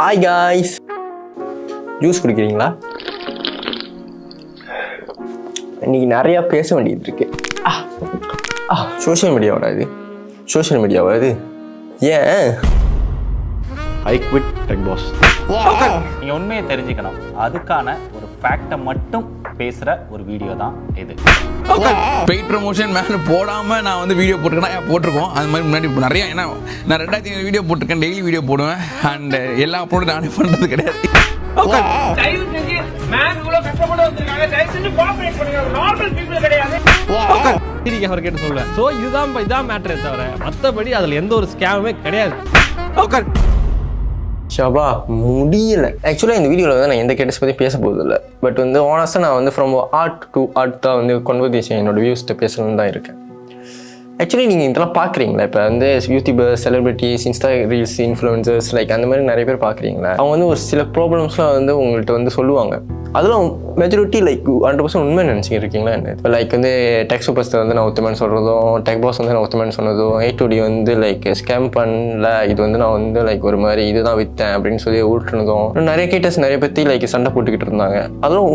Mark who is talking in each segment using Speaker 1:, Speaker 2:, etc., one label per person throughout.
Speaker 1: Hi guys. Juice குடிக்கிறீங்களா? இன்னைக்கு நிறைய பேச வேண்டியது இருக்கு. சோஷியல் மீடியாவா இது? ஏன்?
Speaker 2: I quit Tech Boss.
Speaker 3: நீங்க உண்மையை தெரிஞ்சுக்கணும். அதுக்கான ஒரு ஃபேக்டை மட்டும் பேசுற ஒரு வீடியோ தான் இது.
Speaker 4: பெய்ட் ப்ரமோஷன் மேலே போடாமல் நான் வந்து வீடியோ போட்டிருக்கேன்னா போட்டிருக்கோம். அது மாதிரி முன்னாடி நிறைய ஏன்னா நான் 2500 வீடியோ போட்டிருக்கேன். டெய்லி வீடியோ போடுவேன். அண்ட் எல்லா அப்லோடும் நானே பண்ணுறது கிடையாது.
Speaker 5: சொல்லுவேன். ஸோ இதான் மேட்டரே தவிர மற்றபடி அதில் எந்த ஒரு ஸ்கேமுமே கிடையாது.
Speaker 1: ஷபா முடியல. ஆக்சுவலாக இந்த வீடியோவில் வந்து நான் எந்த கேட்டஸ் பற்றி பேச போதில்லை. பட் வந்து ஆனஸ்ட்டாக நான் வந்து ஃப்ரம் ஆர்ட் டு ஆர்ட் தான் வந்து கன்வர்சேஷன் என்னோட வியூஸ்ட்டு பேசணும்னு தான் இருக்கேன். ஆக்சுவலி நீங்கள் இதெல்லாம் பார்க்குறீங்களா? இப்போ வந்து YouTubers, celebrities, Insta reels, influencers அந்த மாதிரி நிறைய பேர் பார்க்குறீங்களா? அவங்க வந்து ஒரு சில ப்ராப்ளம்ஸ்லாம் வந்து உங்கள்கிட்ட வந்து சொல்லுவாங்க. அதெல்லாம் மெஜாரிட்டி 100% உண்மை நினச்சிக்கிட்டு இருக்கீங்களா என்ன? இப்போ வந்து டெக் சூப்பர்ஸ்டர் வந்து நான் ஒத்துமேன்னு சொல்கிறதும், டெக் பாஸ் வந்து நான் ஒத்துமேன்னு சொன்னதும், A2D வந்து ஸ்கேம் பண்ணல, இது வந்து நான் வந்து ஒரு மாதிரி இதுதான் விற்றேன் அப்படின்னு சொல்லி ஊட்டுனதும், நிறைய கேட்டஸ் நிறைய பற்றி சண்டை போட்டுக்கிட்டு இருந்தாங்க. அதெல்லாம்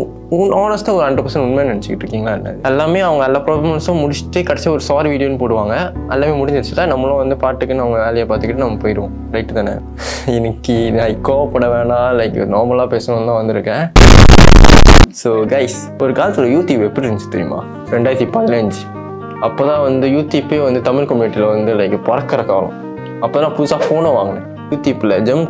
Speaker 1: ஆனஸ்ட்டாக ஒரு 100% உண்மை நினச்சிக்கிட்டு இருக்கீங்களா என்ன? எல்லாமே அவங்க எல்லா ப்ராப்ளம்ஸும் முடிச்சுட்டு கடைசி ஒரு சாரி வீடியோன்னு போடுவாங்க. எல்லாமே முடிஞ்சிருச்சுல, நம்மளும் வந்து பாட்டுக்குன்னு அவங்க வேலையை பார்த்துக்கிட்டு நம்ம போயிடுவோம். ரைட்டு தானே? இன்னைக்கு நான் கோவப்பட வேணாம், நார்மலாக பேசணும்னு தான் வந்திருக்கேன். ஸோ கைஸ், ஒரு காலத்தில் யூடியூப் எப்படி இருந்துச்சு தெரியுமா? 2015 அப்போ தான் வந்து யூடியூப்பே வந்து தமிழ் கம்யூனிட்டியில் வந்து பறக்கிற காலம். அப்போ தான் புதுசாக ஃபோனை வாங்கினேன். யூடியூப்பில் ஜம்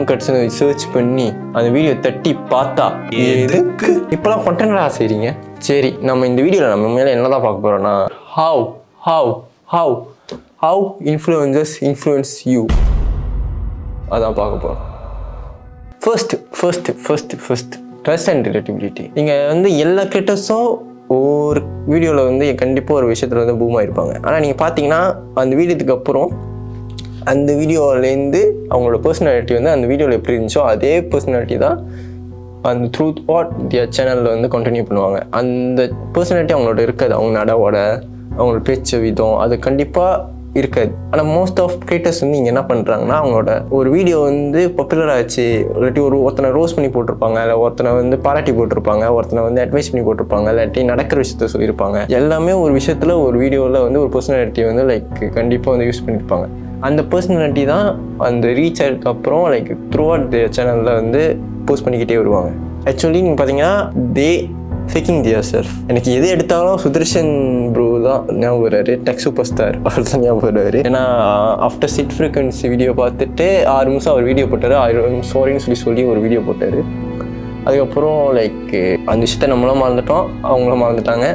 Speaker 1: கட்ஸ்னு சர்ச் பண்ணி அந்த வீடியோ தட்டி பார்த்தா எதுக்கு இப்போலாம் கண்டென்ட் செய்கிறீங்க? சரி, நம்ம இந்த வீடியோவில் நம்ம மேலே என்ன தான் பார்க்க போகிறோன்னா, ஹவ் இன்ஃப்ளூயன்சர்ஸ் இன்ஃப்ளூயன்ஸ் யூ, அதான் பார்க்க போகிறோம். First trust and reliability. நீங்கள் வந்து எல்லா கிரியேட்டர்ஸும் ஒவ்வொரு வீடியோவில் வந்து கண்டிப்பாக ஒரு விஷயத்தில் வந்து பூம் ஆகிருப்பாங்க. ஆனால் நீங்கள் பார்த்தீங்கன்னா அந்த வீடியோத்துக்கு அப்புறம் அந்த வீடியோவிலேருந்து அவங்களோட பர்சனாலிட்டி வந்து அந்த வீடியோவில் எப்படி இருந்துச்சோ அதே பர்சனாலிட்டி தான் அந்த த்ரூ வாட் தியர் சேனலில் வந்து கண்டினியூ பண்ணுவாங்க. அந்த பர்சனாலிட்டி அவங்களோட இருக்காது. அவங்க நடவோட, அவங்களோட பேச்சு விதம் அது கண்டிப்பாக இருக்காது. ஆனால் மோஸ்ட் ஆஃப் கிரியேட்டர்ஸ் வந்து இங்கே என்ன பண்ணுறாங்கன்னா, அவங்களோட ஒரு வீடியோ வந்து பாப்புலர் ஆச்சு, இல்லாட்டி ஒருத்தனை ரோஸ் பண்ணி போட்டிருப்பாங்க, இல்லை ஒருத்தனை வந்து பாராட்டி போட்டிருப்பாங்க, ஒருத்தனை வந்து அட்வைஸ் பண்ணி போட்டிருப்பாங்க, இல்லாட்டி நடக்கிற விஷயத்த சொல்லியிருப்பாங்க. எல்லாமே ஒரு விஷயத்தில் ஒரு வீடியோவில் வந்து ஒரு பர்சனாலிட்டி வந்து கண்டிப்பாக வந்து யூஸ் பண்ணியிருப்பாங்க. அந்த பர்சனாலிட்டி தான் அந்த ரீச் ஆகிறதுக்கப்புறம் த்ரூ அவுட் தி சேனலில் வந்து போஸ்ட் பண்ணிக்கிட்டே வருவாங்க. ஆக்சுவலி நீங்கள் பார்த்தீங்கன்னா ஃபேக்கிங் தியர் செல்ஃப். எனக்கு எது எடுத்தாலும் சுதர்ஷன் ப்ரோ தான் ஞாபகம் வர்றாரு, டெக் சூப்பர் ஸ்டார் அவர் தான் ஞாபகம் வர்றாரு. ஏன்னா ஆஃப்டர் சிட் ஃப்ரீக்வன்சி வீடியோ பார்த்துட்டு 6 நிமிஷம் அவர் வீடியோ போட்டார், 1000 சாரின்னு சொல்லி ஒரு வீடியோ போட்டார். அதுக்கப்புறம் அந்த விஷயத்த நம்மளும் மறந்துட்டோம், அவங்களும் மறந்துட்டாங்க.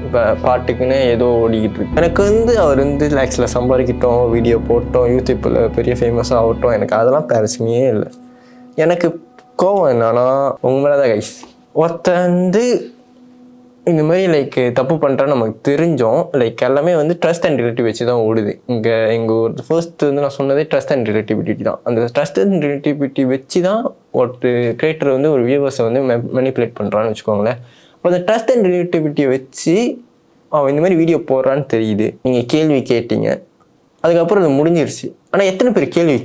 Speaker 1: இப்போ பாட்டுக்குன்னு ஏதோ ஓடிக்கிட்டு இருக்கு. எனக்கு வந்து அவர் வந்து லேக்ஸில் சம்பாதிக்கிட்டோம், வீடியோ போட்டோம், யூடியூப்பில் பெரிய ஃபேமஸாக ஆகட்டும், எனக்கு அதெல்லாம் பிரச்சனையே இல்லை. எனக்கு கோவம் என்னன்னா உங்க மேலே தான் கைஸ். ஒருத்தன் வந்து இந்த மாதிரி தப்பு பண்ணுறான்னு நமக்கு தெரிஞ்சோம். எல்லாமே வந்து ட்ரஸ்ட் அண்ட் ரிலேட்டிவ் வச்சு தான் ஓடுது. எங்கள் ஒரு ஃபர்ஸ்ட் வந்து நான் சொன்னதே ட்ரஸ்ட் அண்ட் ரிலேட்டிவிட்டி தான். அந்த ட்ரஸ்ட் அண்ட் ரிலேட்டிவிட்டி வச்சு தான் ஒரு கிரியேட்டர் வந்து ஒரு வியூவர்ஸை வந்து மேனிப்புலேட் பண்ணுறான்னு வச்சுக்கோங்களேன். அப்போ அந்த ட்ரஸ்ட் அண்ட் ரிலேட்டிவிட்டியை வச்சு அவன் இந்த மாதிரி வீடியோ போடுறான்னு தெரியுது. நீங்கள் கேள்வி கேட்டீங்க, அதுக்கப்புறம் அது முடிஞ்சிருச்சு. ஆனால் எத்தனை பேர் கேள்வி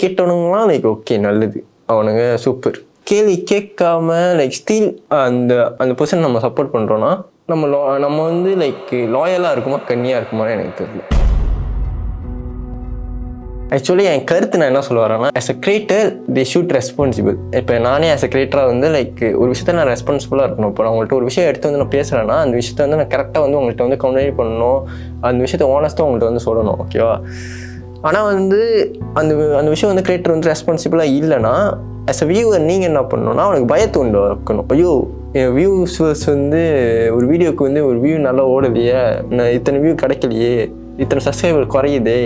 Speaker 1: கேட்டவனுங்களாம் ஓகே நல்லது, அவனுங்க சூப்பர். கேள்வி கேட்காம ஸ்டில் அந்த பர்சன் நம்ம சப்போர்ட் பண்ணுறோன்னா நம்ம வந்து லாயலாக இருக்குமா கண்ணியாக இருக்குமான்னு எனக்கு தெரியல. ஆக்சுவலி என் கருத்து நான் என்ன சொல்ல வரேன்னா, as a creator they shoot responsible. இப்போ நானே ஆஸ் அ கிரியேட்டராக வந்து ஒரு விஷயத்த நான் ரெஸ்பான்சிபிளாக இருக்கணும். இப்போ நான் உங்கள்கிட்ட ஒரு விஷயம் எடுத்து வந்து நான் பேசுகிறேன்னா அந்த விஷயத்த வந்து நான் கரெக்டாக வந்து உங்கள்கிட்ட வந்து கம்யூனிகேட் பண்ணணும், அந்த விஷயத்த ஓனஸ்ட்டாக உங்கள்கிட்ட வந்து சொல்லணும், ஓகேவா? ஆனால் வந்து அந்த விஷயம் வந்து கிரியேட்டர் வந்து ரெஸ்பான்சிபிளாக இல்லைன்னா ஆஸ் அ வியூவர் நீங்கள் என்ன பண்ணணும்னா அவனுக்கு பயத்தை உண்டாக்கணும். ஐயோ, என் வியூவர்ஸ் வந்து ஒரு வீடியோக்கு வந்து ஒரு வியூ நல்லா ஓடலையே, நான் இத்தனை வியூ கிடைக்கலையே, இத்தனை சப்ஸ்கிரைபர் குறையுதே,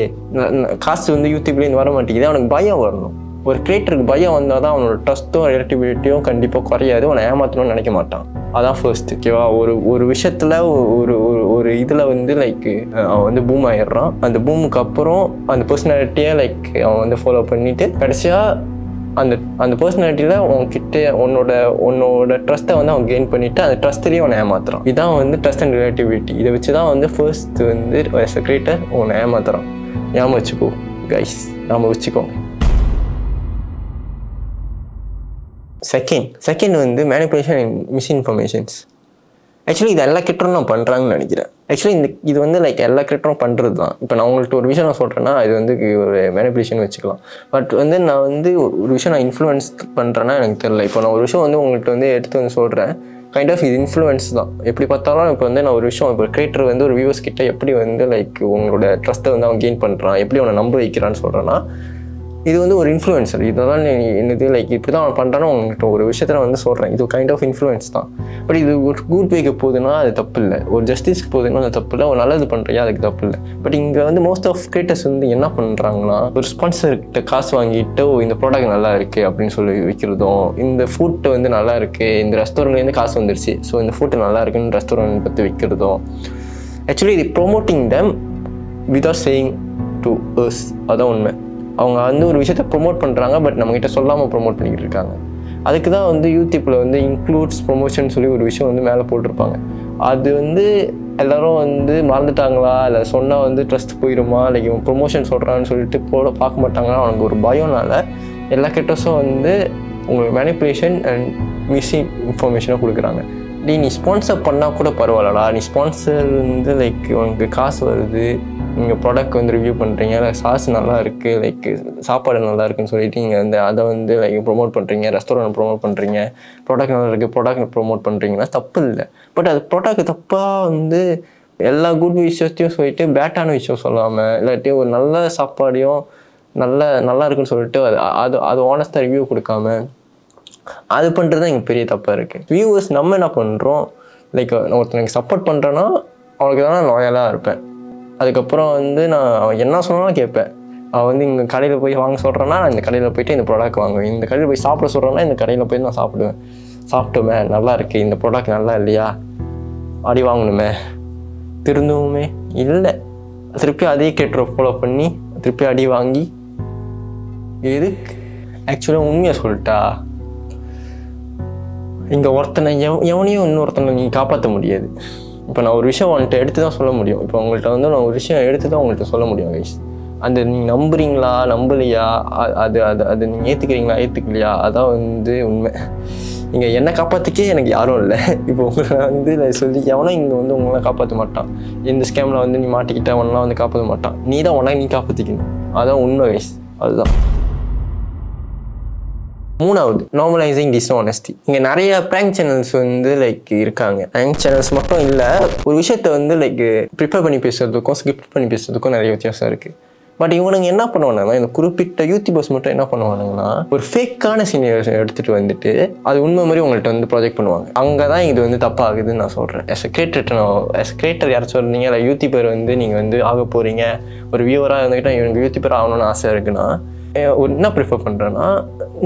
Speaker 1: காசு வந்து யூடியூப்லேருந்து வர மாட்டேங்குது, அவனுக்கு பயம் வரணும். ஒரு கிரியேட்டருக்கு பயம் வந்தால் தான் அவனோட ட்ரஸ்ட்டும் ரிலேட்டிவிட்டியும் கண்டிப்பாக குறையாது, அவனை ஏமாற்றணும்னு நினைக்க மாட்டான். அதான் ஃபர்ஸ்ட், ஓகேவா? ஒரு விஷயத்தில் ஒரு இதில் வந்து அவன் வந்து பூம் ஆகிடுறான். அந்த பூமுக்கு அப்புறம் அந்த பர்சனாலிட்டியை அவன் வந்து ஃபாலோ பண்ணிவிட்டு கடைசியாக அந்த பர்சனாலிட்டியில் உன்கிட்ட உன்னோட ட்ரஸ்ட்டை வந்து அவன் கெயின் பண்ணிவிட்டு அந்த ட்ரஸ்ட்லேயே அவனை ஏமாத்துறான். இதான் வந்து ட்ரஸ்ட் அண்ட் ரிலேட்டிவிட்டி. இதை வச்சு தான் வந்து ஃபர்ஸ்ட் வந்து ஆஸ் அ கிரியேட்டர் உன்னை ஏமாத்துறான். ஞாபகம் வச்சுக்கோ கைஸ், ஞாபகம் வச்சுக்கோங்க. செகண்ட் வந்து மேனிப்புலேஷன் அண்ட் மிஸ்இன்ஃபர்மேஷன்ஸ். ஆக்சுவலி இது எல்லா கிட்டரும் பண்ணுறாங்கன்னு நினைக்கிறேன். ஆக்சுவலி இது வந்து லைக் எல்லா கிட்டரும் பண்ணுறது தான். இப்போ நான் உங்கள்கிட்ட ஒரு விஷயம் நான் சொல்கிறேன்னா இது வந்து ஒரு மேனிப்புலேஷன் வச்சுக்கலாம். பட் வந்து நான் வந்து ஒரு விஷயம் நான் இன்ஃப்ளூயன்ஸ் பண்ணுறேன்னா எனக்கு தெரியல. இப்போ நான் ஒரு விஷயம் வந்து உங்கள்கிட்ட வந்து எடுத்து வந்து சொல்கிறேன், கைண்ட் ஆஃப் இது இன்ஃப்ளூயன்ஸ் தான். எப்படி பார்த்தாலும் இப்போ வந்து நான் ஒரு விஷயம் இப்போ கிரியேட்டர் வந்து ஒரு வியூவர்ஸ் கிட்ட எப்படி வந்து லைக் உங்களோட ட்ரஸ்ட்டை வந்து அவன் கெயின் பண்ணுறான், எப்படி அவனை நம்ப வைக்கிறான்னு சொல்கிறேன்னா இது வந்து ஒரு இன்ஃப்ளூயன்சர். இதெல்லாம் என்னது லைக் இப்படி தான் அவன் பண்ணுறான்னு உங்கள்கிட்ட ஒரு விஷயத்த நான் வந்து சொல்கிறேன். இது கைண்ட் ஆஃப் இன்ஃப்ளூயன்ஸ் தான். பட் இது ஒரு குட் வேக்கு போகுதுன்னா அது தப்பு இல்லை, ஒரு ஜஸ்டிஸ்க்கு போகுதுன்னா அது தப்பு இல்லை, ஒரு நல்லது பண்ணுறியா அதுக்கு தப்பு இல்லை. பட் இங்கே வந்து மோஸ்ட் ஆஃப் கிரியேட்டர்ஸ் வந்து என்ன பண்ணுறாங்கன்னா ஒரு ஸ்பான்சர்கிட்ட காசு வாங்கிட்டு இந்த ப்ராடக்ட் நல்லா இருக்குது அப்படின்னு சொல்லி விற்கிறதும், இந்த ஃபுட்டு வந்து நல்லா இருக்குது, இந்த ரெஸ்டாரண்ட்லேருந்து காசு வந்துருச்சு ஸோ இந்த ஃபுட்டு நல்லா இருக்குன்னு ரெஸ்டாரண்ட் பற்றி விற்கிறதும். ஆக்சுவலி இது promoting them without saying to us. அதான் உண்மை. அவங்க வந்து ஒரு விஷயத்தை ப்ரொமோட் பண்ணுறாங்க, பட் நம்மகிட்ட சொல்லாமல் ப்ரொமோட் பண்ணிக்கிட்டு இருக்காங்க. அதுக்கு தான் வந்து யூடியூப்பில் வந்து இன்க்ளூட்ஸ் ப்ரொமோஷன் சொல்லி ஒரு விஷயம் வந்து மேலே போட்டிருப்பாங்க. அது வந்து எல்லோரும் வந்து மறந்துட்டாங்களா, இல்லை சொன்னால் வந்து ட்ரஸ்ட் போயிடுமா, லைக் இவன் ப்ரொமோஷன் சொல்கிறான்னு சொல்லிட்டு பார்க்க மாட்டாங்கன்னா அவனுக்கு ஒரு பயம்னால எல்லா கிட்டஸும் வந்து உங்களுக்கு மேனிப்புலேஷன் அண்ட் மிஸ்இன்ஃபர்மேஷனாக கொடுக்குறாங்க. நீ ஸ்பான்சர் பண்ணால் கூட பரவாயில்லடா, நீ ஸ்பான்சர் வந்து லைக் உனக்கு காசு வருது, நீங்கள் ப்ராடக்ட் வந்து ரிவ்யூ பண்ணுறீங்க, இல்லை சாஸ் நல்லா இருக்குது, லைக் சாப்பாடு நல்லா இருக்குன்னு சொல்லிட்டு நீங்கள் வந்து அதை வந்து லைக் ப்ரொமோட் பண்ணுறீங்க, ரெஸ்டாரண்ட் ப்ரொமோட் பண்ணுறீங்க, ப்ராடக்ட் நல்லா இருக்குது ப்ராடக்ட் ப்ரொமோட் பண்ணுறீங்கன்னா தப்பு இல்லை. பட் அது ப்ராடக்ட் தப்பாக வந்து எல்லா குட் விஷயத்தையும் சொல்லிட்டு பேட்டான விஷயம் சொல்லாமல், இல்லாட்டி ஒரு நல்ல சாப்பாடையும் நல்லா இருக்குன்னு சொல்லிட்டு அது ஆனஸ்டாக ரிவ்யூ கொடுக்காம அது பண்ணுறது தான் இங்கே பெரிய தப்பாக இருக்குது. வியூவர்ஸ் நம்ம என்ன பண்ணுறோம், லைக் நான் ஒருத்தனுக்கு சப்போர்ட் பண்ணுறேன்னா அவனுக்கு தான் நான் லாயலாக இருப்பேன். அதுக்கப்புறம் வந்து நான் அவன் என்ன சொன்னாலும் கேட்பேன். அவன் வந்து இங்கே கடையில் போய் வாங்க சொல்கிறேன்னா நான் இந்த கடையில் போய்ட்டு இந்த ப்ராடக்ட் வாங்குவேன், இந்த கடையில் போய் சாப்பிட சொல்கிறேன்னா இந்த கடையில் போய் நான் சாப்பிடுவேன். சாப்பிட்டோமே நல்லா இருக்குது, இந்த ப்ராடக்ட் நல்லா இல்லையா, அடி வாங்கணுமே, திருந்தவுமே இல்லை, திருப்பி அதே கேட்டுற ஃபாலோ பண்ணி திருப்பி அடி வாங்கி எதுக்கு? ஆக்சுவலாக உண்மையாக சொல்லிட்டா இங்கே ஒருத்தனை எவனையும் இன்னொருத்தனை நீங்கள் காப்பாற்ற முடியாது. இப்போ நான் ஒரு விஷயம் அவன்கிட்ட எடுத்து தான் சொல்ல முடியும். இப்போ உங்கள்கிட்ட வந்து நான் ஒரு விஷயம் எடுத்து தான் உங்கள்கிட்ட சொல்ல முடியும் கைஸ். அந்த நீங்கள் நம்புறீங்களா நம்பலையா, அது நீங்கள் ஏற்றுக்கிறீங்களா ஏற்றுக்கலையா, அதான் வந்து உண்மை. இங்கே என்னை காப்பாற்றிக்கே எனக்கு யாரும் இல்லை. இப்போ உங்களை வந்து சொல்லி எவனும் இங்கே வந்து உங்களை காப்பாற்ற மாட்டான். இந்த ஸ்கேமில் வந்து நீ மாட்டிக்கிட்ட அவனெலாம் வந்து காப்பாற்ற மாட்டான். நீ தான் உனக்கு நீ காப்பாற்றிக்கணும். அதான் உண்மை கைஸ். அதுதான். மூணாவது, நார்மலைசிங் டிஸ்ஆனஸ்டி. இங்கே நிறைய ப்ராங்க் சேனல்ஸ் வந்து லைக் இருக்காங்க. ப்ராங்க் சேனல்ஸ் மட்டும் இல்லை, ஒரு விஷயத்த வந்து லைக் ப்ரிப்பேர் பண்ணி பேசுறதுக்கும் ஸ்கிரிப்ட் பண்ணி பேசுறதுக்கும் நிறைய வித்தியாசம் இருக்குது. பட் இவனுங்க என்ன பண்ணுவானுங்கன்னா, இந்த குறிப்பிட்ட யூடியூபர்ஸ் மட்டும் என்ன பண்ணுவானுங்கன்னா, ஒரு ஃபேக்கான சீனியர்ஸ் எடுத்துகிட்டு வந்துட்டு அது உண்மை மாதிரி உங்கள்கிட்ட வந்து ப்ராஜெக்ட் பண்ணுவாங்க. அங்கே தான் இது வந்து தப்பாகுதுன்னு நான் சொல்கிறேன். எஸ் கிரியேட்டர் யாராச்சும் இருந்தீங்க, இல்லை யூடியூபர் வந்து நீங்கள் வந்து ஆக போகிறீங்க, ஒரு வியூவராக இருந்துக்கிட்டால் இவனுக்கு யூடியூபர் ஆகணும்னு ஆசை இருக்குன்னா என்ன ப்ரிஃபர் பண்ணுறேன்னா,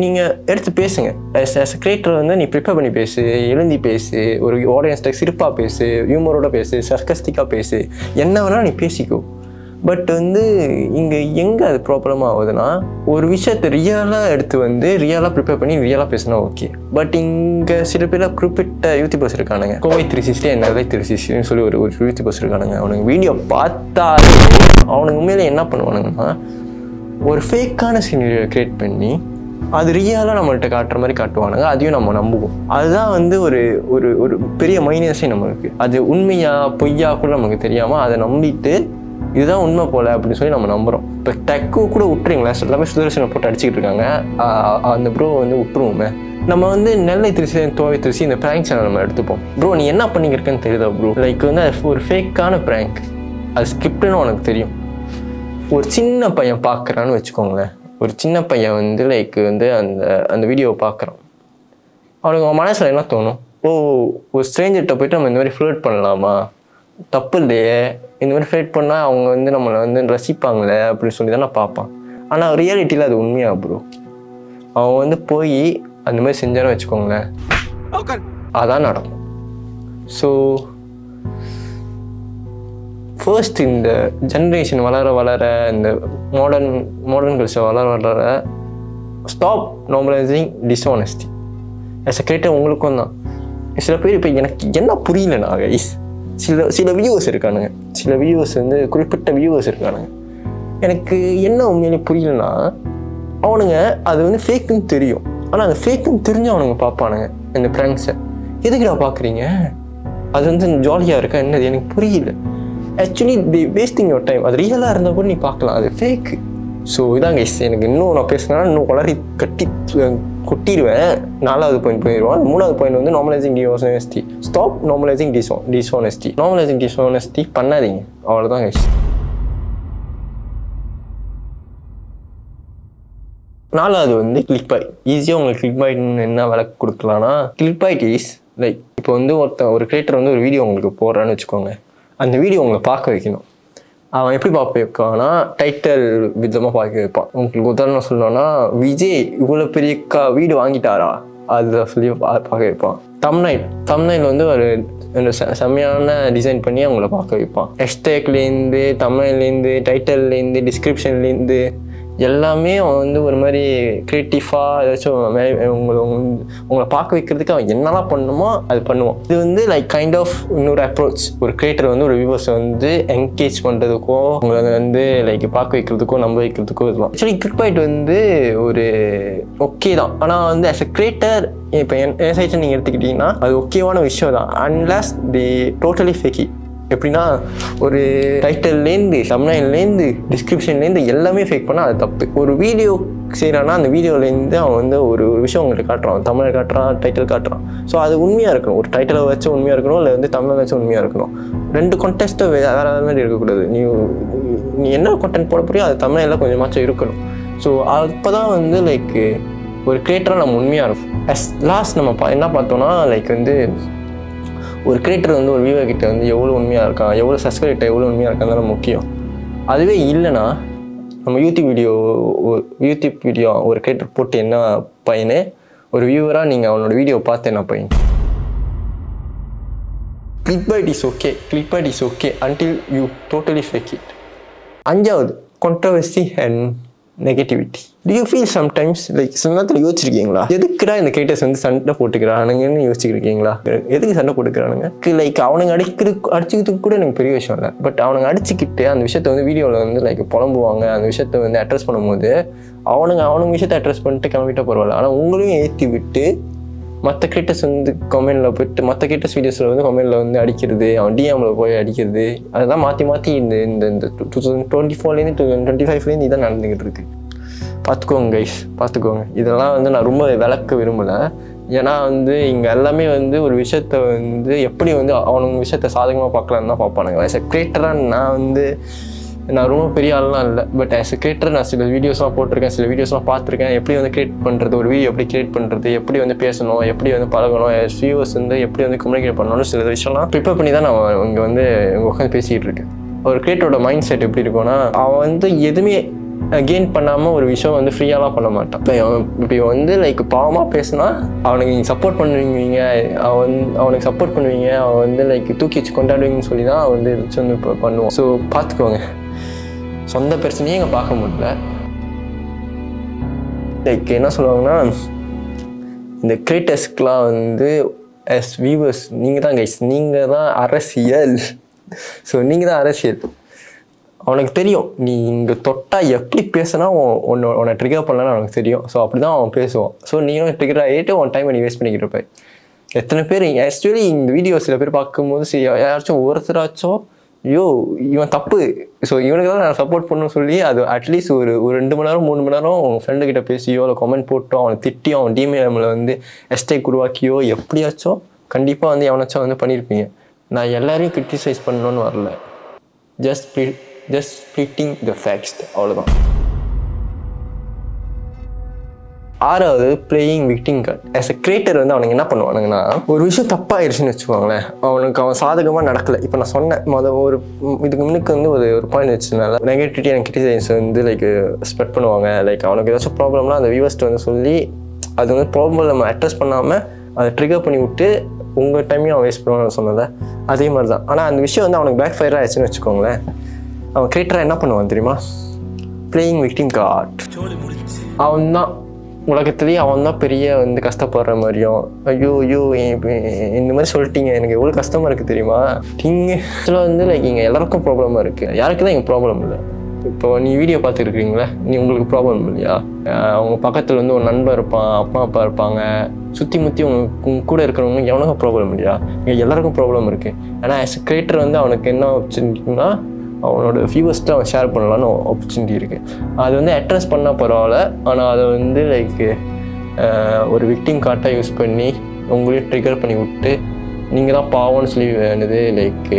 Speaker 1: நீங்கள் எடுத்து பேசுங்க. எஸ் கிரியேட்டர் வந்து நீ ப்ரிப்பேர் பண்ணி பேசு, எழுந்தி பேசு, ஒரு ஆடியன்ஸ்ட சிரிப்பாக பேசு, ஹியூமரோட பேசு, சர்க்கஸ்டிக்காக பேசு, என்ன வேணால் நீ பேசிக்கோ. பட் வந்து இங்கே எங்கே அது ப்ராப்ளமாக ஆகுதுன்னா, ஒரு விஷயத்தை ரியலாக எடுத்து வந்து ரியலாக ப்ரிப்பேர் பண்ணி ரியலாக பேசினா ஓகே. பட் இங்கே சில பேர் குறிப்பிட்ட யூடியூபர்ஸ் இருக்கானுங்க, கோவை 360 என்னதை 360ன்னு சொல்லி ஒரு யூடியூபர்ஸ் இருக்கானுங்க. அவனுக்கு வீடியோ பார்த்தாலே அவனுக்கு உண்மையிலே என்ன பண்ணுவானுங்கன்னா, ஒரு ஃபேக்கான சீனரியை க்ரியேட் பண்ணி அது ரியலாக நம்மள்கிட்ட காட்டுற மாதிரி காட்டுவானுங்க. அதையும் நம்ம நம்புவோம். அதுதான் வந்து ஒரு ஒரு ஒரு பெரிய மைனஸே நம்மளுக்கு. அது உண்மையா பொய்யா கூட நமக்கு தெரியாமல் அதை நம்பிட்டு இதுதான் உண்மை போல அப்படின்னு சொல்லி நம்ம நம்புகிறோம். இப்போ டெக்கு கூட விட்டுறீங்களா, எல்லாமே சுதர்சனை போட்டு அடிச்சுக்கிட்டு இருக்காங்க, அந்த ப்ரோ வந்து விட்டுருவோமே. நம்ம வந்து நெல்லை திருச்சி தோவை திருச்சி இந்த ப்ராங்க் சேனல் நம்ம எடுத்துப்போம். ப்ரோ நீ என்ன பண்ணிக்கிருக்கேன்னு தெரியுதா ப்ரோ, லைக் வந்து ஒரு ஃபேக்கான ப்ராங்க், அது ஸ்கிரிப்டுன்னு உனக்கு தெரியும். ஒரு சின்ன பையன் பார்க்குறான்னு வச்சுக்கோங்களேன், ஒரு சின்ன பையன் வந்து லைக் வந்து அந்த வீடியோவை பார்க்குறான். அவனுக்கு மனசில் என்ன தோணும், ஓ ஒரு ஸ்ட்ரேஞ்சர்கிட்ட போய்ட்டு நம்ம இந்த மாதிரி ஃப்ளர்ட் பண்ணலாமா, தப்பு இல்லையே, இந்த மாதிரி ஃப்ளர்ட் பண்ணால் அவங்க வந்து நம்மளை வந்து ரசிப்பாங்களே அப்படின்னு சொல்லி தான் நான் பார்ப்பான். ஆனால் ரியாலிட்டியில் அது உண்மையா ப்ரோ, அவன் வந்து போய் அந்த மாதிரி செஞ்சான்னு வச்சுக்கோங்களேன், அதான் நடக்கும். ஸோ ஃபர்ஸ்ட் இந்த ஜென்ரேஷன் வளர இந்த மாடர்ன் கல்ச்சர் வளர stop normalising dishonesty. As a creator உங்களுக்கும் தான். சில பேர் இப்போ எனக்கு என்ன புரியலண்ணா கைஸ், சில வியூவர்ஸ் இருக்கானுங்க, சில வியூவர்ஸ் வந்து குறிப்பிட்ட வியூவர்ஸ் இருக்கானுங்க, எனக்கு என்ன உண்மையிலே புரியலன்னா, அவனுங்க அது வந்து ஃபேக்குன்னு தெரியும், ஆனால் அந்த ஃபேக்குன்னு தெரிஞ்சு அவனுங்க பார்ப்பானுங்க இந்த ப்ராங்க்ஸை. எதுக்குடா பார்க்குறீங்க? அது வந்து ஜாலியாக இருக்கா என்னது எனக்கு புரியல. Actually the wasting your time. அது ரியலாக இருந்தால் கூட நீ பார்க்கலாம், அது ஃபேக்கு. ஸோ இதாங்க எனக்கு இன்னும் நான் பேசுனா இன்னும் வளரி கொட்டிடுவேன். 4வது பாயிண்ட் போயிடுவான். 3வது பாயிண்ட் வந்து normalising dishonesty. Stop normalising dishonesty. Normalising dishonesty பண்ணாதீங்க, அவ்வளோதான் கைஸ். 4வது வந்து கிளிக் பாயிண்ட். ஈஸியாக உங்களுக்கு கிளிக் பாயிண்ட் என்ன விளக்கு கொடுக்கலான்னா, கிளிக் பாயிண்ட் இஸ் லைக் இப்போ வந்து ஒரு கிரியேட்டர் வந்து ஒரு வீடியோ உங்களுக்கு போடுறான்னு வச்சுக்கோங்க. அந்த வீடியோ உங்களை பார்க்க வைக்கணும். அவன் எப்படி பார்க்க வைப்பான்னா டைட்டில் விதமாக பார்க்க வைப்பான். உங்களுக்கு உதாரணம் சொல்லணும்னா, விஜய் இவ்வளோ பெரிய வீடு வாங்கிட்டாரா அதை சொல்லி பார்க்க வைப்பான். தம்ப்நெயில் வந்து ஒரு செம்மையான டிசைன் பண்ணி அவங்கள பார்க்க வைப்பான். ஹேஷ்டேக்லேருந்து, தம்ப்நெயிலேருந்து, டைட்டில்லேருந்து, டிஸ்கிரிப்ஷன்லேருந்து எல்லாமே அவன் வந்து ஒரு மாதிரி க்ரியேட்டிவாக ஏதாச்சும் உங்களை பார்க்க வைக்கிறதுக்கு அவன் என்னெல்லாம் பண்ணணுமோ அது பண்ணுவான். இது வந்து லைக் கைண்ட் ஆஃப் இன்னொரு அப்ரோச். ஒரு கிரியேட்டர் வந்து ஒரு வியூவர்ஸை வந்து என்கேஜ் பண்ணுறதுக்கோ உங்களை வந்து லைக் பார்க்க வைக்கிறதுக்கோ நம்ப வைக்கிறதுக்கோ இதெல்லாம். ஆக்சுவலி கிளிக் பாயிண்ட் வந்து ஒரு ஓகே தான். ஆனால் வந்து ஆஸ் அ கிரியேட்டர் இப்போ என் சைட்டை நீங்கள் எடுத்துக்கிட்டிங்கன்னா அது ஓகேவான விஷயம் தான். Unless the totally fake it. எப்படின்னா ஒரு டைட்டில்லேருந்து, தம்ப்நெயில்லேருந்து, டிஸ்கிரிப்ஷன்லேருந்து எல்லாமே ஃபேக் பண்ணால் அது தப்பு. ஒரு வீடியோ செய்கிறான்னா அந்த வீடியோலேருந்து அவன் வந்து ஒரு விஷயம் உங்களுக்கு காட்டுறான். தமிழை காட்டுறான், டைட்டில் காட்டுறான். ஸோ அது உண்மையாக இருக்கணும். ஒரு டைட்டிலை வச்சு உண்மையாக இருக்கணும், இல்லை வந்து தமிழை வச்சு உண்மையாக இருக்கணும். 2 கான்டெஸ்ட்டும் வேறு மாதிரி இருக்கக்கூடாது. நீ என்ன கான்டென்ட் போட போறியோ அது தமிழில் கொஞ்சமாச்சும் இருக்கணும். ஸோ அப்போ தான் வந்து லைக் ஒரு கிரியேட்டராக நம்ம உண்மையாக இருக்கும். லாஸ்ட் நம்ம என்ன பார்த்தோன்னா லைக் வந்து ஒரு கிரியேட்டர் வந்து ஒரு வியூவர் கிட்ட வந்து எவ்வளோ உண்மையாக இருக்கான், எவ்வளோ சப்ஸ்கிரைபர்கிட்ட எவ்வளோ உண்மையாக இருக்காங்க முக்கியம். அதுவே இல்லைன்னா நம்ம யூடியூப் வீடியோ ஒரு கிரியேட்டர் போட்டு என்ன பையனு, ஒரு வியூவராக நீங்கள் அவனோட வீடியோ பார்த்து என்ன பையன். clickbait is okay until you totally fake it. 5வது controversy and negativity. Do you feel sometimes like சில நேரத்தில் யோசிச்சிருக்கீங்களா, எதுக்குடா இந்த கிரியேட்டர்ஸ் வந்து சண்டை போட்டுக்கிறானுங்கன்னு யோசிச்சிருக்கீங்களா? எதுக்கு சண்டை போட்டுக்கிறானுங்க? லைக் அவனுங்க அடிச்சுக்கிறதுக்கு கூட எனக்கு பெரிய விஷயம் இல்லை. பட் அவனுங்க அடிச்சுக்கிட்டு அந்த விஷயத்த வந்து வீடியோவில் வந்து லைக் புலம்புவாங்க. அந்த விஷயத்த வந்து அட்ரஸ் பண்ணும்போது அவனுங்க விஷயத்த அட்ரஸ் பண்ணிட்டு கிளம்பிட்டா பரவாயில்ல. ஆனால் உங்களையும் ஏற்றி விட்டு மற்ற கிரியேட்டர்ஸ் வந்து கமெண்டில் போய்ட்டு மற்ற கிரியேட்டர்ஸ் வீடியோஸில் வந்து கமெண்டில் வந்து அடிக்கிறது, அவன் டிஎம்மில் போய் அடிக்கிறது, அதெல்லாம் மாற்றி இந்த 2024லேருந்து 2025லேருந்து இதான் நடந்துக்கிட்டு இருக்கு. பார்த்துக்கோங்க கைஸ், பார்த்துக்கோங்க. இதெல்லாம் வந்து நான் ரொம்ப விளக்க விரும்பலை. ஏன்னா வந்து இங்கே எல்லாமே வந்து ஒரு விஷயத்த வந்து எப்படி வந்து அவனுங்க விஷயத்த சாதகமாக பார்க்கலான்னு தான் பார்ப்பானுங்க. ஆஸ் எ கிரியேட்டராக நான் ரொம்ப பெரிய ஆள்லாம் இல்லை. பட் ஆஸ் எ கிரியேட்டர் நான் சில வீடியோஸ்லாம் போட்டிருக்கேன், சில வீடியோஸ்லாம் பார்த்துருக்கேன். எப்படி வந்து கிரியேட் பண்ணுறது, ஒரு வீடியோ எப்படி கிரியேட் பண்ணுறது, எப்படி வந்து பேசணும், எப்படி வந்து பழகணும், வியூவர்ஸ் வந்து எப்படி வந்து கம்யூனிகேட் பண்ணணும்னு சில விஷயம்லாம் ப்ரிப்பேர் பண்ணி தான் நான் இங்கே வந்து உட்காந்து பேசிக்கிட்டு இருக்கேன். ஒரு கிரியேட்டரோட மைண்ட் செட் எப்படி இருக்கும்னா, அவன் வந்து எதுவுமே கெயின் பண்ணாமல் ஒரு விஷயம் வந்து ஃப்ரீயாலாம் பண்ண மாட்டான். இப்போ வந்து லைக் பாவமாக பேசினா அவனுக்கு நீங்கள் சப்போர்ட் பண்ணுவீங்க, அவனுக்கு சப்போர்ட் பண்ணுவீங்க, அவன் வந்து லைக் தூக்கி வச்சு கொண்டாடுவீங்கன்னு சொல்லி தான் வந்து வச்சு வந்து இப்போ பண்ணுவோம். ஸோ பார்த்துக்கோங்க, சொந்த பிரச்சனையே இங்கே பார்க்க முடியல. லைக் என்ன சொல்லுவாங்கன்னா, இந்த கிரியேட்டர்ஸ்க்கெலாம் வந்து ஆஸ் வியூவர்ஸ் நீங்கள் தான் கைஸ், நீங்கள் தான் அரசியல். ஸோ நீங்கள் தான் அரசியல். அவனுக்கு தெரியும் நீ இங்கே தொட்டால் எப்படி பேசினா உன்னை ட்ரிகர் பண்ணலான்னு அவனுக்கு தெரியும். ஸோ அப்படி தான் அவன் பேசுவான். ஸோ நீங்களும் ட்ரிகர் ஆகிட்டு உன் டைமை நீ வேஸ்ட் பண்ணிக்கிட்டு இருப்ப. எத்தனை பேர் ஆக்சுவலி இந்த வீடியோ சில பேர் பார்க்கும்போது சரி யாராச்சும் ஒருத்தராச்சும் ஐயோ இவன் தப்பு, ஸோ இவனுக்கு தான் நான் சப்போர்ட் பண்ணணும்னு சொல்லி அது அட்லீஸ்ட் ஒரு 2 மணி நேரம் 3 மணி நேரம் அவன் ஃப்ரெண்டுக்கிட்ட பேசியோ இல்லை கமெண்ட் போட்டோ அவனை திட்டியோ அவன் டிஎம்ல வந்து எஸ்டேக் உருவாக்கியோ எப்படியாச்சும் கண்டிப்பாக வந்து எவனாச்சும் வந்து பண்ணியிருப்பீங்க. நான் எல்லாரையும் கிரிட்டிசைஸ் பண்ணணும்னு வரல, ஜஸ்ட் ஸ்பிளிட்டிங் த ஃபேக்ட்ஸ், அவ்வளோதான். 6வது playing victim card. As a creator வந்து அவனுக்கு என்ன பண்ணுவானுங்கன்னா, ஒரு விஷயம் தப்பாகிடுச்சுன்னு வச்சுக்கோங்களேன், அவன் சாதகமாக நடக்கலை. இப்போ நான் சொன்னேன் இதுக்கு முன்னுக்கு வந்து ஒரு பாயிண்ட் வச்சுனால நெகட்டிவிட்டி அண்ட் கிரிட்டிசைஸ் வந்து லைக் ஸ்ப்ரெட் பண்ணுவாங்க. லைக் அவனுக்கு ஏதாச்சும் ப்ராப்ளம்னா அந்த வியூவர்ஸ்ட்டு வந்து சொல்லி அது வந்து ப்ராப்ளம் நம்ம அட்ரஸ் பண்ணாமல் அதை ட்ரிகர் பண்ணி விட்டு உங்கள் டைமையும் அவன் வேஸ்ட் பண்ணுவான்னு சொன்னல, அதே மாதிரி தான். ஆனால் அந்த விஷயம் வந்து அவனுக்கு பேக் ஃபயர் ஆயிடுச்சுன்னு வச்சுக்கோங்களேன், அவன் கிரியேட்டராக என்ன பண்ணுவான் தெரியுமா? Playing victim card. அவன் தான் உலகத்துலேயே அவன் தான் பெரிய வந்து கஷ்டப்படுற மாதிரியும், ஐயோ இந்த மாதிரி சொல்லிட்டீங்க எனக்கு எவ்வளோ கஷ்டமாக இருக்குது தெரியுமா? ஆக்சுவலாக வந்து லைக் இங்கே எல்லாருக்கும் ப்ராப்ளமாக இருக்குது, யாருக்கு தான் இங்கே ப்ராப்ளம் இல்லை. இப்போ நீ வீடியோ பார்த்துருக்கீங்களா, நீ உங்களுக்கு ப்ராப்ளம் இல்லையா? அவங்க பக்கத்தில் வந்து ஒரு நண்பர் இருப்பான், அப்பா அப்பா இருப்பாங்க, சுற்றி முற்றி உங்க கூட இருக்கிறவங்க எவனுக்கும் ப்ராப்ளம் இல்லையா? இங்கே எல்லாருக்கும் ப்ராப்ளம் இருக்குது. ஆனால் ஆஸ் எ கிரியேட்டர் வந்து அவனுக்கு என்ன ஆப்பர்ச்சுனிட்டினா அவனோட வியூவர்ஸ்ட்டு அவன் ஷேர் பண்ணலான்னு ஆப்பர்ச்சுனிட்டி இருக்குது. அது வந்து அட்ரஸ் பண்ணால் பரவாயில்ல. ஆனால் அதை வந்து லைக் ஒரு விக்டிம் கார்ட்டாக யூஸ் பண்ணி உங்களையும் ட்ரிகர் பண்ணி விட்டு நீங்கள் தான் பாவம்னு சொல்லி வேணுது லைக்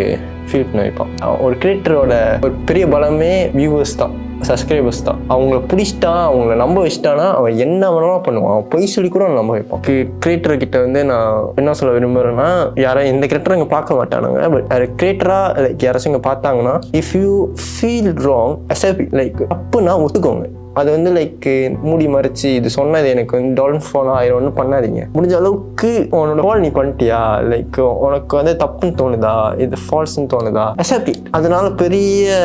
Speaker 1: ஃபீல் பண்ண வைப்பான். ஒரு கிரியேட்டரோட ஒரு பெரிய பலமே வியூவர்ஸ் தான், சப்ஸ்கிரைபர்ஸ் தான். அவங்கள பிடிச்சிட்டான், அவங்கள நம்ப வச்சிட்டானா அவன் என்ன வேணாலும் பண்ணுவான். அவன் பொய் சொல்லி கூட நம்ப வைப்பான். கிரியேட்டர்கிட்ட வந்து நான் என்ன சொல்ல விரும்புகிறேன்னா, யாரும் இந்த கிரியேட்டரை இங்கே பார்க்க மாட்டானுங்க. பட் அது கிரியேட்டராக லைக் யாராச்சும் இங்கே பார்த்தாங்கன்னா, if you feel wrong accept it. Like தப்புன்னா ஒத்துக்கோங்க. அது வந்து லைக் மூடி மறைச்சி இது சொன்னது எனக்கு வந்து டவுன்ஃபால் ஆயிரம்னு பண்ணாதீங்க. முடிஞ்ச அளவுக்கு உன்னோட ஃபால் நீ பண்ணிட்டியா, லைக் உனக்கு வந்து தப்புன்னு தோணுதா, இது ஃபால்ஸ்ன்னு தோணுதா, அக்செப்ட் இட். அதனால பெரிய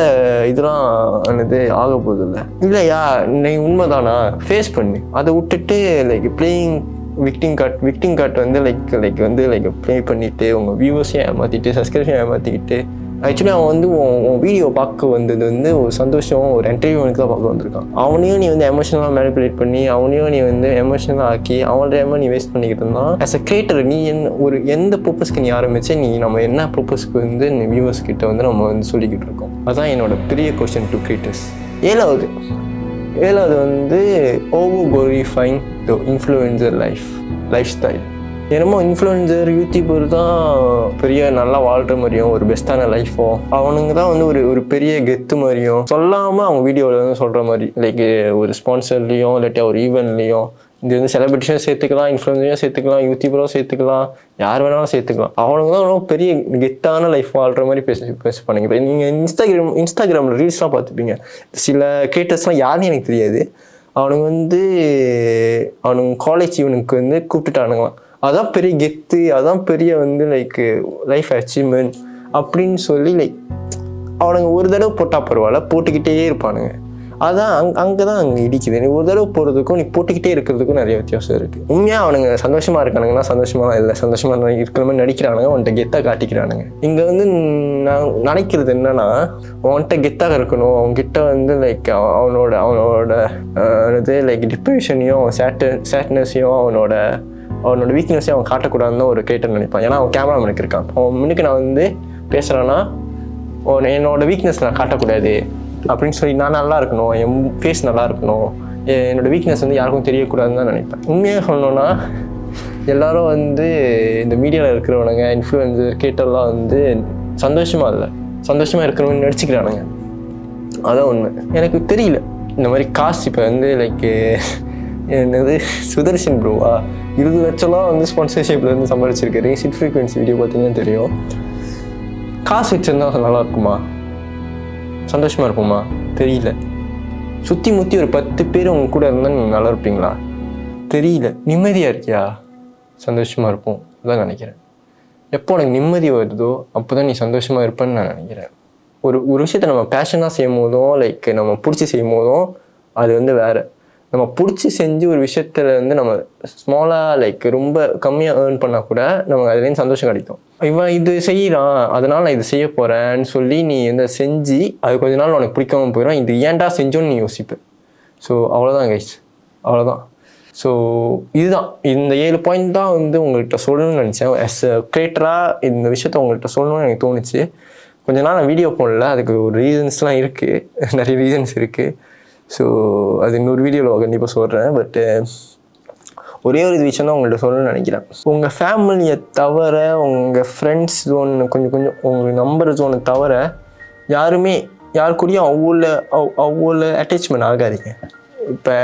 Speaker 1: இதெல்லாம் ஆனது ஆக போகுது இல்லையா? நீ உண்மைதானா ஃபேஸ் பண்ணு. அதை விட்டுட்டு லைக் பிளேயிங் விக்டிங் கார்ட் வந்து லைக் ப்ளே பண்ணிவிட்டு உங்கள் வியூவர்ஸையும் ஏமாற்றிட்டு சப்ஸ்கிரிப்ஷன் ஏமாற்றிக்கிட்டு ஆக்சுவலி அவன் வந்து உன் வீடியோ பார்க்க வந்தது வந்து ஒரு சந்தோஷம், ஒரு என்டர்டெயின்மெண்ட்க்கு தான் பார்க்க வந்திருக்கான். அவனையும் நீ வந்து எமோஷனலாக மேனிப்புலேட் பண்ணி அவனையும் நீ வந்து எமோஷனலாக ஆக்கி அவனோட நீ வேஸ்ட் பண்ணிக்கிட்டு இருந்தான். ஆஸ் அ கிரியேட்டர் நீ எந்த பர்பஸ்க்கு நீ ஆரம்பிச்சு நீ நம்ம என்ன பர்பஸ்க்கு வந்து வியூவர்ஸ் கிட்ட வந்து நம்ம வந்து சொல்லிக்கிட்டு இருக்கோம். அதுதான் என்னோட பெரிய கொஸ்டின் டு கிரியேட்டர்ஸ். ஏழாவது வந்து ஓவர் குளோரிஃபைங் தி இன்ஃப்ளூயன்சர் லைஃப் ஸ்டைல். என்னமோ இன்ஃப்ளூயன்சர் யூடியூபர் தான் பெரிய நல்லா வாழ்கிற மாதிரியும் ஒரு பெஸ்ட்டான லைஃபோ அவனுங்க தான் வந்து ஒரு பெரிய கெத்து மாதிரியும் சொல்லாமல் அவங்க வீடியோவில் வந்து சொல்கிற மாதிரி லைக் ஒரு ஸ்பான்சர்லேயும் இல்லாட்டி ஒரு ஈவெண்ட்லேயும் இது வந்து செலிபிரிட்டியும் சேர்த்துக்கலாம், இன்ஃப்ளூயன்சரையும் சேர்த்துக்கலாம், யூடியூபரும் சேர்த்துக்கலாம், யார் வேணாலும் சேர்த்துக்கலாம். அவனுங்க தான் ரொம்ப பெரிய கெத்தான லைஃப் வாழ்கிற மாதிரி பேசுவானுங்க. இப்போ நீங்கள் இன்ஸ்டாகிராமில் ரீல்ஸ்லாம் பார்த்துப்பீங்க. சில கிரியேட்டர்ஸ்லாம் யாருன்னு எனக்கு தெரியாது. அவனுங்க காலேஜ் ஈவனுக்கு வந்து கூப்பிட்டுட்டானுங்களாம். அதான் பெரிய கெத்து, அதான் பெரிய வந்து லைக் லைஃப் அச்சீவ்மெண்ட் அப்படின்னு சொல்லி லைக் அவனுங்க ஒரு தடவை போட்டால் பரவாயில்ல, போட்டுக்கிட்டே இருப்பானுங்க. அதான் அங்கே இடிக்குது. நீ ஒரு தடவை போகிறதுக்கும் நீ போட்டுக்கிட்டே இருக்கிறதுக்கும் நிறைய வித்தியாசம் இருக்குது. உண்மையாக அவனுங்க சந்தோஷமாக இருக்கானுங்கன்னா சந்தோஷமாக இல்லை, சந்தோஷமாக இருக்கிற மாதிரி நடிக்கிறானுங்க, அவன்கிட்ட கெத்தாக காட்டிக்கிறானுங்க. இங்கே வந்து நான் நினைக்கிறது என்னன்னா, அவன்கிட்ட கெத்தாக இருக்கணும், அவன்கிட்ட வந்து லைக் அவனோட லைக் டிப்ரெஷனையும் சேட்னஸையும் அவனோட வீக்னஸையும் அவன் காட்டக்கூடாதுன்னு ஒரு கிரியேட்டர் நினைப்பான். ஏன்னா அவன் கேமராமேனுக்கு இருக்கான். அவன் முன்னுக்கு நான் வந்து பேசுகிறேன்னா என்னோட வீக்னஸ் நான் காட்டக்கூடாது அப்படின்னு சொல்லி நான் நல்லா இருக்கணும், என் ஃபேஸ் நல்லா இருக்கணும், என்னோடய வீக்னஸ் வந்து யாருக்கும் தெரியக்கூடாதுன்னு தான் நினைப்பேன். உண்மையாக சொல்லணுன்னா எல்லோரும் வந்து இந்த மீடியாவில் இருக்கிறவனுங்க இன்ஃப்ளூயன்சர் கிரியேட்டர்லாம் வந்து சந்தோஷமாக இருக்கிறவங்க நடிச்சுக்கிறானுங்க. அதான் உண்மை. எனக்கு தெரியல இந்த மாதிரி காசு இப்போ வந்து லைக் என்னது சுதர்ஷன் ப்ரோவா 20 லட்சம்லாம் வந்து ஸ்பான்சர்ஷிப்லேருந்து சம்பாதிச்சிருக்காரு. சிட் ஃப்ரீக்வன்சி வீடியோ பார்த்தீங்கன்னா தெரியும். காசு வச்சுருந்தா நல்லா இருக்குமா, சந்தோஷமாக இருப்போமா? தெரியல. சுற்றி முற்றி ஒரு 10 பேர் உங்க கூட இருந்தால் நீங்கள் நல்லா இருப்பீங்களா? தெரியல. நிம்மதியாக இருக்கியா? சந்தோஷமாக இருப்போம் அதான் நினைக்கிறேன். எப்போ உனக்கு நிம்மதி வருதோ அப்போ தான் நீ சந்தோஷமாக இருப்பேன்னு நான் நினைக்கிறேன். ஒரு விஷயத்தை நம்ம பேஷனாக செய்யும் போதும் லைக் நம்ம பிடிச்சி செய்யும் போதும் அது வந்து வேறு. நம்ம பிடிச்சி செஞ்சு ஒரு விஷயத்தில் வந்து நம்ம ஸ்மாலாக லைக் ரொம்ப கம்மியாக ஏர்ன் பண்ணால் கூட நமக்கு அதுலேருந்து சந்தோஷம் கிடைக்கும். இவன் இது செய்கிறான் அதனால் நான் இது செய்ய போகிறேன்னு சொல்லி நீ வந்து செஞ்சு அது கொஞ்ச நாள் உனக்கு பிடிக்காம போயிடும். இது ஏன்டா செஞ்சோன்னு நீ யோசிப்பேன். ஸோ அவ்வளோதான் கைஸ், அவ்வளோதான். ஸோ இதுதான் இந்த 7 பாயிண்ட் தான் வந்து உங்கள்கிட்ட சொல்லணும்னு நினச்சேன். ஆஸ் அ கிரியேட்டராக இந்த விஷயத்த உங்கள்கிட்ட சொல்லணும்னு எனக்கு தோணுச்சு. கொஞ்ச நாள் நான் வீடியோ போடல, அதுக்கு ஒரு ரீசன்ஸ்லாம் இருக்குது, நிறைய ரீசன்ஸ் இருக்குது. ஸோ அது இன்னொரு வீடியோவில் கண்டிப்பாக சொல்கிறேன். பட்டு ஒரே ஒரு விஷயம் தான் உங்கள்கிட்ட சொல்லணும்னு நினைக்கிறேன். உங்கள் ஃபேமிலியை தவிர உங்கள் ஃப்ரெண்ட்ஸ் ஜோன் கொஞ்சம் உங்களுக்கு நம்பர் ஜோனை தவிர யார் கூடயும் அவ்வளோ அட்டாச்மெண்ட் ஆகாதீங்க. இப்போ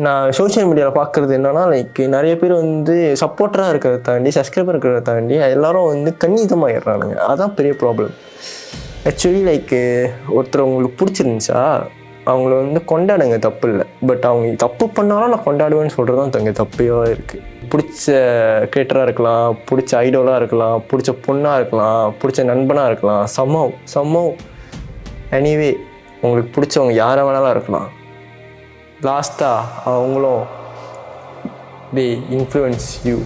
Speaker 1: நான் சோஷியல் மீடியாவில் பார்க்குறது என்னென்னா லைக் நிறைய பேர் வந்து சப்போர்ட்டராக இருக்கிறத தாண்டி சப்ஸ்கிரைபர் இருக்கிறத தாண்டி எல்லோரும் வந்து கண்ணிதமாகிடுறானுங்க. அதுதான் பெரிய ப்ராப்ளம். ஆக்சுவலி லைக் ஒருத்தர் உங்களுக்கு பிடிச்சிருந்துச்சா அவங்கள வந்து கொண்டாடுங்க, தப்பு இல்லை. பட் அவங்க தப்பு பண்ணாலும் நான் கொண்டாடுவேன்னு சொல்கிறது தான் தங்க தப்பையாக இருக்குது. பிடிச்ச கிரியேட்டராக இருக்கலாம், பிடிச்ச ஐடோலாக இருக்கலாம், பிடிச்ச பொண்ணாக இருக்கலாம், பிடிச்ச நண்பனாக இருக்கலாம், சம்மவ் எனிவே உங்களுக்கு பிடிச்சவங்க யாரை வேணாலும் இருக்கலாம். லாஸ்ட்டாக அவங்களும் they influence you.